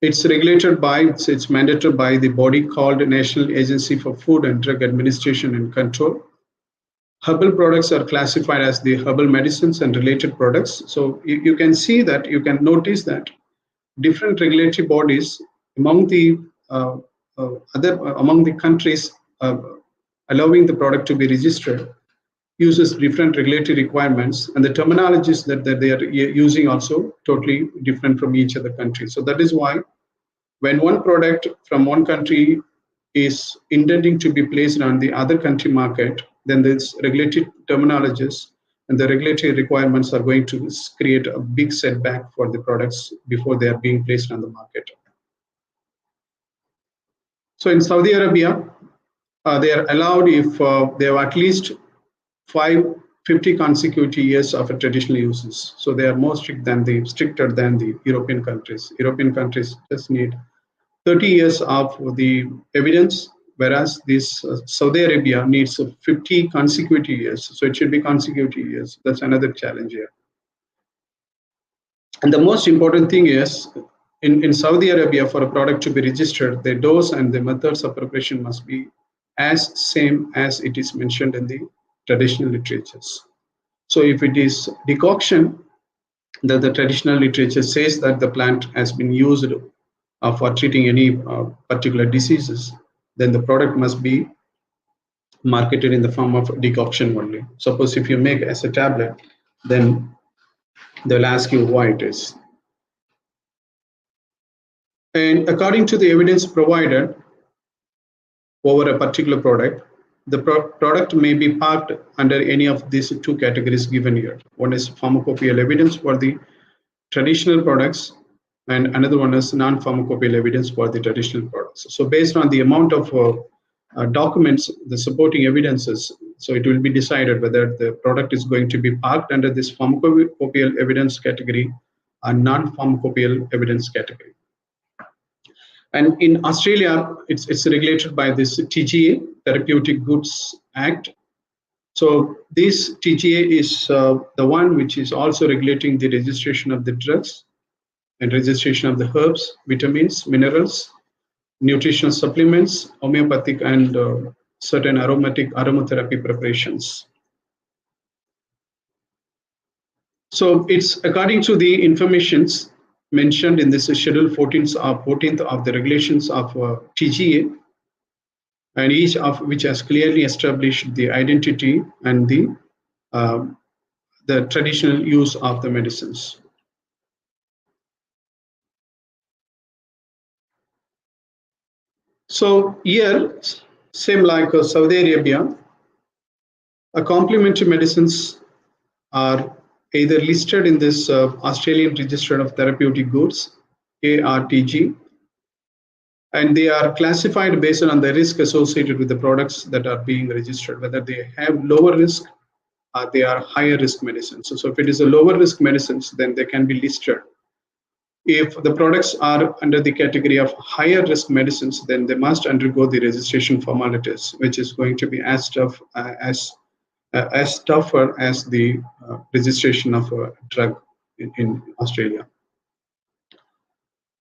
[SPEAKER 2] it's regulated by, it's mandated by the body called National Agency for Food and Drug Administration and Control. Herbal products are classified as the herbal medicines and related products. So you can see that, you can notice that different regulatory bodies among the among the countries allowing the product to be registered uses different regulatory requirements, and the terminologies that they are using also totally different from each other country. So that is why when one product from one country is intending to be placed on the other country market, then this regulatory terminologies and the regulatory requirements are going to create a big setback for the products before they are being placed on the market. So in Saudi Arabia, they are allowed if they have at least 50 consecutive years of traditional uses. So they are more stricter than the European countries. European countries just need 30 years of the evidence, whereas this Saudi Arabia needs 50 consecutive years. So it should be consecutive years. That's another challenge here. And the most important thing is, in Saudi Arabia, for a product to be registered, the dose and the methods of preparation must be as same as it is mentioned in the traditional literatures. So if it is decoction, the traditional literature says that the plant has been used for treating any particular diseases, then the product must be marketed in the form of decoction only. Suppose if you make as a tablet, then they'll ask you why it is. And according to the evidence provided over a particular product, the product may be parked under any of these two categories given here. One is pharmacopoeial evidence for the traditional products, and another one is non-pharmacopoeial evidence for the traditional products. So based on the amount of documents, the supporting evidences, so it will be decided whether the product is going to be parked under this pharmacopoeial evidence category or non-pharmacopoeial evidence category. And in Australia, it's regulated by this TGA, Therapeutic Goods Act. So this TGA is the one which is also regulating the registration of the drugs and registration of the herbs, vitamins, minerals, nutritional supplements, homeopathic, and certain aromatherapy preparations. So it's according to the informations mentioned in this schedule 14th of the regulations of TGA, and each of which has clearly established the identity and um, the traditional use of the medicines. So here, same like Saudi Arabia, complementary medicines are either listed in this Australian Register of Therapeutic Goods, ARTG, and they are classified based on the risk associated with the products that are being registered, whether they have lower risk or they are higher risk medicines. So if it is a lower risk medicines, then they can be listed. If the products are under the category of higher risk medicines, then they must undergo the registration formalities, which is going to be as tough as tougher as the registration of a drug in Australia.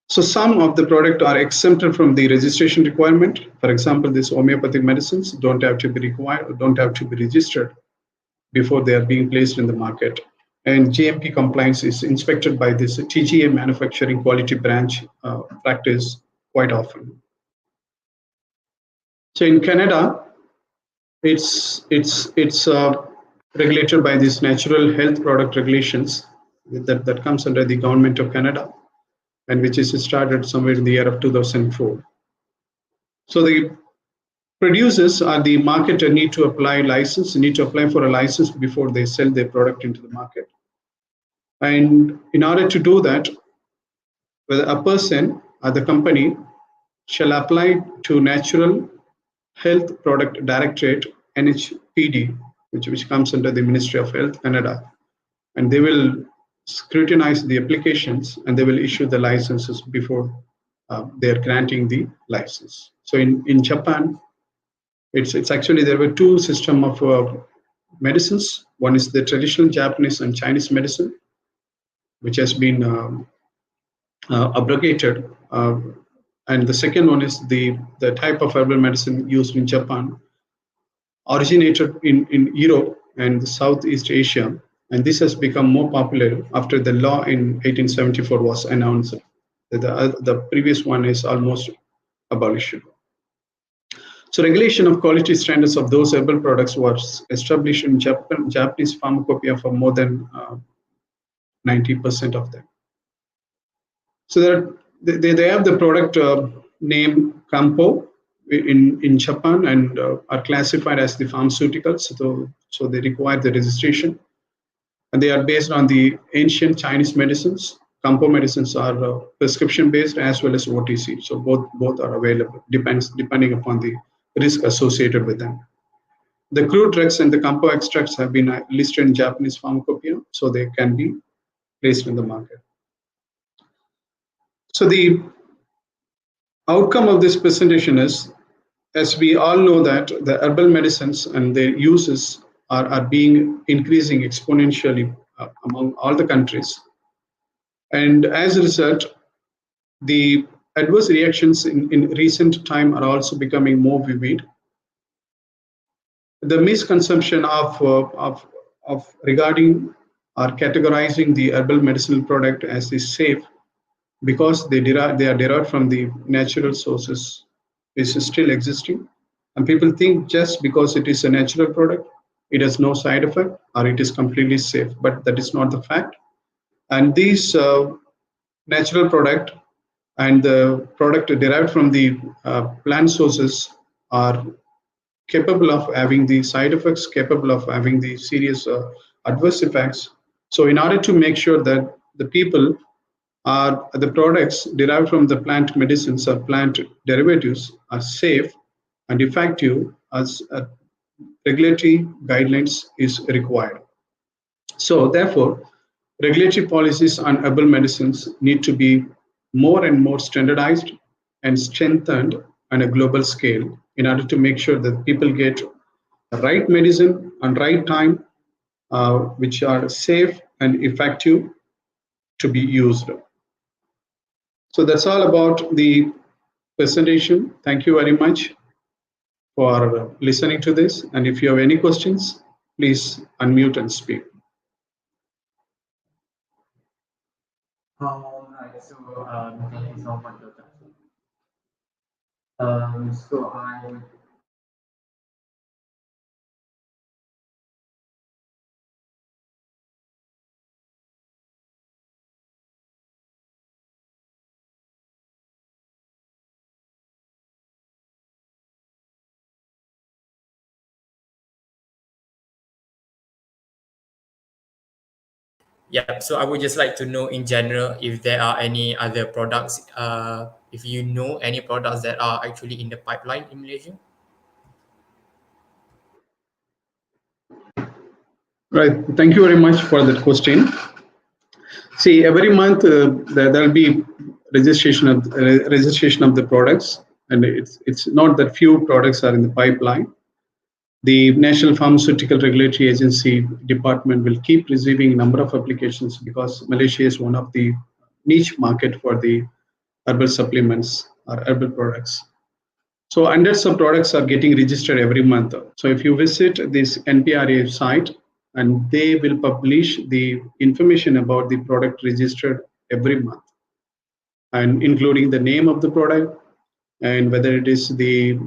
[SPEAKER 2] So some of the product are exempted from the registration requirement. For example, these homeopathic medicines don't have to be required, don't have to be registered before they are being placed in the market. And GMP compliance is inspected by this TGA manufacturing quality branch practice quite often. So in Canada, it's regulated by these natural health product regulations that comes under the government of Canada, and which is started somewhere in the year of 2004. So the producers or the marketer need to apply for a license before they sell their product into the market. And in order to do that, a person or the company shall apply to Natural Health Product Directorate, NHPD, which comes under the Ministry of Health, Canada, and they will scrutinize the applications and they will issue the licenses before they are granting the license. So in Japan, it's actually there were two system of medicines. One is the traditional Japanese and Chinese medicine, which has been abrogated. And the second one is the type of herbal medicine used in Japan, originated in Europe and Southeast Asia, and this has become more popular after the law in 1874 was announced. The previous one is almost abolished. So regulation of quality standards of those herbal products was established in Japanese pharmacopoeia for more than 90% of them. So they have the product name Campo in Japan and are classified as the pharmaceuticals. So they require the registration, and they are based on the ancient Chinese medicines. Campo medicines are prescription based as well as OTC. So both are available depending upon the risk associated with them. The crude drugs and the Campo extracts have been listed in Japanese pharmacopoeia, so they can be placed in the market. So the outcome of this presentation is, as we all know, that the herbal medicines and their uses are being increasing exponentially among all the countries. And as a result, the adverse reactions in recent time are also becoming more vivid. The misconception of regarding or categorizing the herbal medicinal product as is safe because they are derived from the natural sources is still existing, and people think just because it is a natural product it has no side effect or it is completely safe, but that is not the fact. And these natural product and the product derived from the plant sources are capable of having the side effects, capable of having the serious adverse effects. So in order to make sure that the people are the products derived from the plant medicines or plant derivatives are safe and effective, as regulatory guidelines is required. So therefore, regulatory policies on herbal medicines need to be more and more standardized and strengthened on a global scale in order to make sure that people get the right medicine on right time, which are safe and effective to be used. So that's all about the presentation. Thank you very much for listening to this. And if you have any questions, please unmute and speak.
[SPEAKER 1] Right. So, thank you so much, Dr. So I Yeah, so I would just like to know in general if there are any other products, if you know any products that are actually in the pipeline in Malaysia.
[SPEAKER 2] Right. Thank you very much for that question. See, every month there will be registration of the products, and it's not that few products are in the pipeline. The National Pharmaceutical Regulatory Agency department will keep receiving number of applications because Malaysia is one of the niche market for the herbal supplements or herbal products. So hundreds of products are getting registered every month. So if you visit this NPRA site, and they will publish the information about the product registered every month, and including the name of the product, and whether it is the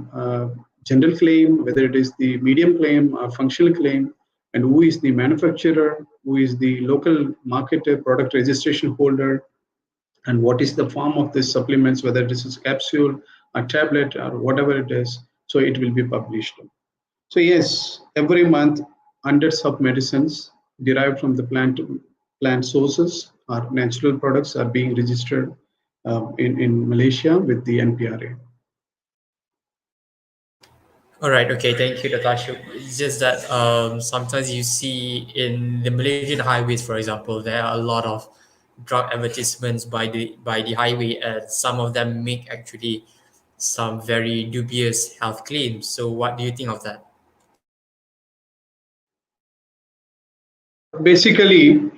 [SPEAKER 2] general claim, whether it is the medium claim or functional claim, and who is the manufacturer, who is the local marketer, product registration holder, and what is the form of the supplements, whether it is a capsule, a tablet, or whatever it is. So it will be published. So yes, every month hundreds of medicines derived from the plant sources or natural products are being registered in Malaysia with the NPRA.
[SPEAKER 1] All right. Okay. Thank you, Dr. Ashok. It's just that sometimes you see in the Malaysian highways, for example, there are a lot of drug advertisements by the highway, and some of them make actually some very dubious health claims. So, what do you think of that?
[SPEAKER 2] Basically,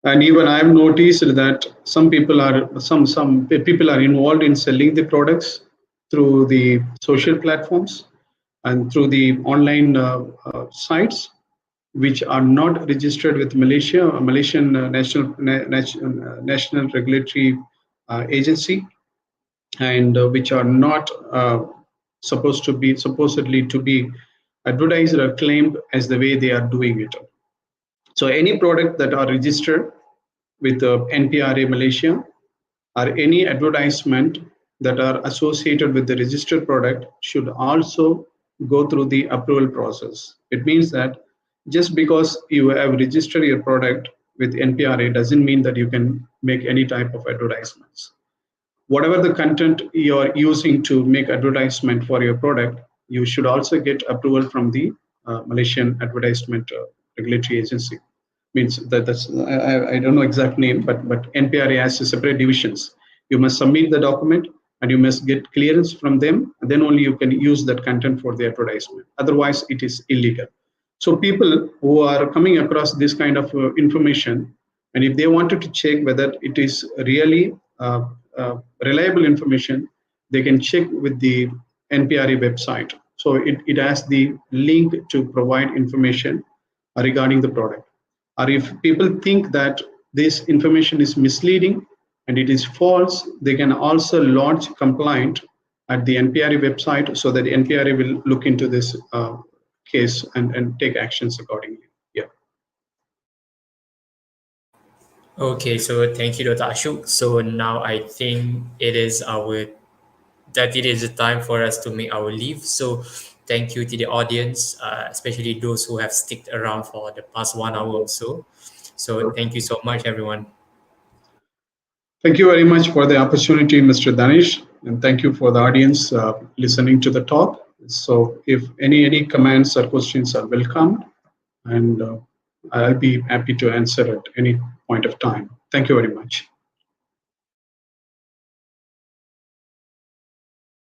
[SPEAKER 2] and even I've noticed that some people are involved in selling the products through the social platforms and through the online sites, which are not registered with Malaysian National Regulatory Agency, and which are not supposedly to be advertised or claimed as the way they are doing it. So any product that are registered with NPRA Malaysia, or any advertisement that are associated with the registered product should also go through the approval process. It means that just because you have registered your product with NPRA doesn't mean that you can make any type of advertisements. Whatever the content you're using to make advertisement for your product, you should also get approval from the Malaysian Advertisement Regulatory Agency. Means that I don't know exact name, but NPRA has separate divisions. You must submit the document and you must get clearance from them, and then only you can use that content for the advertisement. Otherwise, it is illegal. So people who are coming across this kind of information, and if they wanted to check whether it is really reliable information, they can check with the NPRA website. So it has the link to provide information regarding the product. Or if people think that this information is misleading and it is false, they can also lodge complaint at the NPRA website, so that the NPRA will look into this case and take actions accordingly. Yeah.
[SPEAKER 1] Okay, so thank you, Dr. Ashok. So now I think it is the time for us to make our leave. So thank you to the audience, especially those who have sticked around for the past 1 hour or so. So thank you so much, everyone.
[SPEAKER 2] Thank you very much for the opportunity, Mr. Danish, and thank you for the audience listening to the talk. So if any comments or questions are welcome, and I'll be happy to answer at any point of time. Thank you very much.